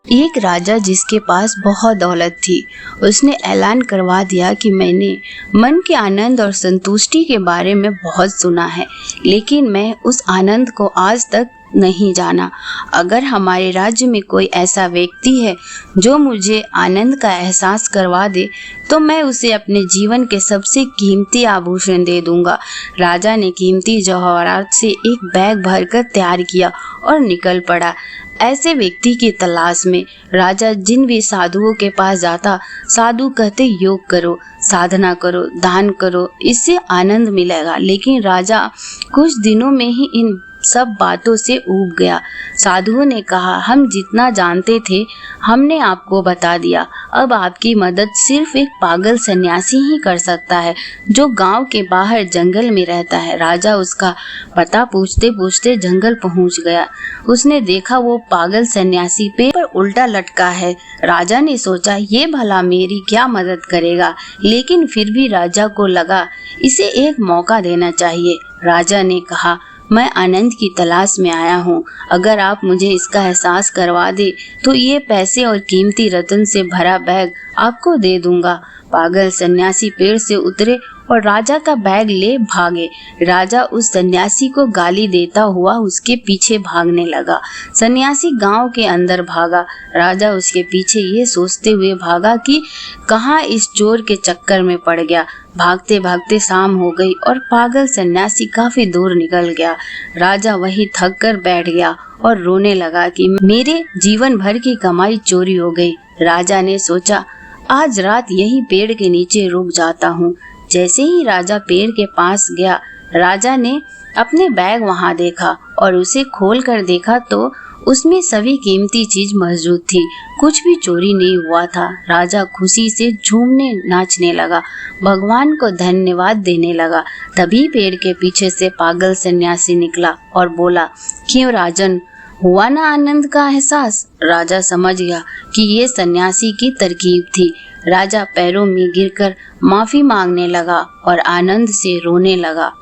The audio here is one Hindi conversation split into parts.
एक राजा जिसके पास बहुत दौलत थी, उसने ऐलान करवा दिया कि मैंने मन के आनंद और संतुष्टि के बारे में बहुत सुना है, लेकिन मैं उस आनंद को आज तक नहीं जाना। अगर हमारे राज्य में कोई ऐसा व्यक्ति है जो मुझे आनंद का एहसास करवा दे, तो मैं उसे अपने जीवन के सबसे कीमती आभूषण दे दूंगा। राजा ने कीमती जवाहरात से एक बैग भरकर तैयार किया और निकल पड़ा। ऐसे व्यक्ति की तलाश में राजा जिन भी साधुओं के पास जाता, साधु कहते योग करो, साधना करो, दान करो, इससे आनंद मिलेगा। लेकिन राजा कुछ दिनों में ही इन सब बातों से ऊब गया। साधुओं ने कहा, हम जितना जानते थे हमने आपको बता दिया। अब आपकी मदद सिर्फ एक पागल सन्यासी ही कर सकता है जो गांव के बाहर जंगल में रहता है। राजा उसका पता पूछते पूछते जंगल पहुंच गया। उसने देखा वो पागल सन्यासी पेड़ पर उल्टा लटका है। राजा ने सोचा, ये भला मेरी क्या मदद करेगा, लेकिन फिर भी राजा को लगा इसे एक मौका देना चाहिए। राजा ने कहा, मैं आनंद की तलाश में आया हूँ। अगर आप मुझे इसका एहसास करवा दे तो ये पैसे और कीमती रत्न से भरा बैग आपको दे दूंगा। पागल सन्यासी पेड़ से उतरे और राजा का बैग ले भागे। राजा उस सन्यासी को गाली देता हुआ उसके पीछे भागने लगा। सन्यासी गांव के अंदर भागा। राजा उसके पीछे ये सोचते हुए भागा कि कहाँ इस चोर के चक्कर में पड़ गया। भागते भागते शाम हो गई और पागल सन्यासी काफी दूर निकल गया। राजा वहीं थक कर बैठ गया और रोने लगा कि मेरे जीवन भर की कमाई चोरी हो गई। राजा ने सोचा, आज रात यही पेड़ के नीचे रुक जाता हूँ। जैसे ही राजा पेड़ के पास गया, राजा ने अपने बैग वहाँ देखा और उसे खोल कर देखा तो उसमें सभी कीमती चीज मौजूद थी। कुछ भी चोरी नहीं हुआ था। राजा खुशी से झूमने नाचने लगा, भगवान को धन्यवाद देने लगा। तभी पेड़ के पीछे से पागल सन्यासी निकला और बोला, क्यों राजन, हुआ ना आनंद का एहसास? राजा समझ गया कि ये सन्यासी की तरकीब थी। राजा पैरों में गिरकर माफी मांगने लगा और आनंद से रोने लगा।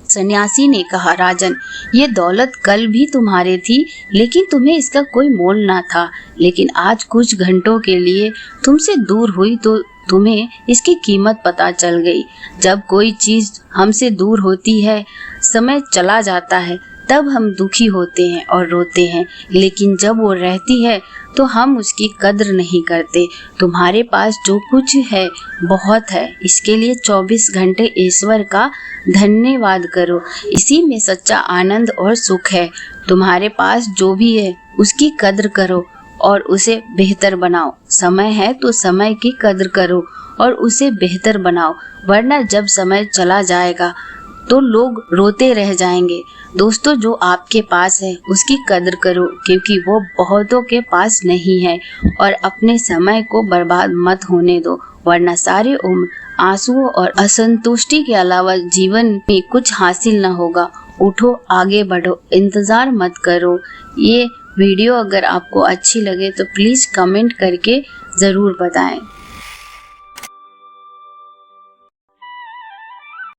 सन्यासी ने कहा, राजन, ये दौलत कल भी तुम्हारे थी, लेकिन तुम्हें इसका कोई मोल ना था। लेकिन आज कुछ घंटों के लिए तुमसे दूर हुई तो तुम्हें इसकी कीमत पता चल गई। जब कोई चीज हमसे दूर होती है, समय चला जाता है, तब हम दुखी होते हैं और रोते हैं, लेकिन जब वो रहती है तो हम उसकी कद्र नहीं करते। तुम्हारे पास जो कुछ है बहुत है, इसके लिए 24 घंटे ईश्वर का धन्यवाद करो। इसी में सच्चा आनंद और सुख है। तुम्हारे पास जो भी है उसकी कद्र करो और उसे बेहतर बनाओ। समय है तो समय की कद्र करो और उसे बेहतर बनाओ, वरना जब समय चला जाएगा तो लोग रोते रह जाएंगे। दोस्तों, जो आपके पास है उसकी कद्र करो, क्योंकि वो बहुतों के पास नहीं है। और अपने समय को बर्बाद मत होने दो, वरना सारी उम्र आंसुओं और असंतुष्टि के अलावा जीवन में कुछ हासिल न होगा। उठो, आगे बढ़ो, इंतजार मत करो। ये वीडियो अगर आपको अच्छी लगे तो प्लीज कमेंट करके जरूर बताएं।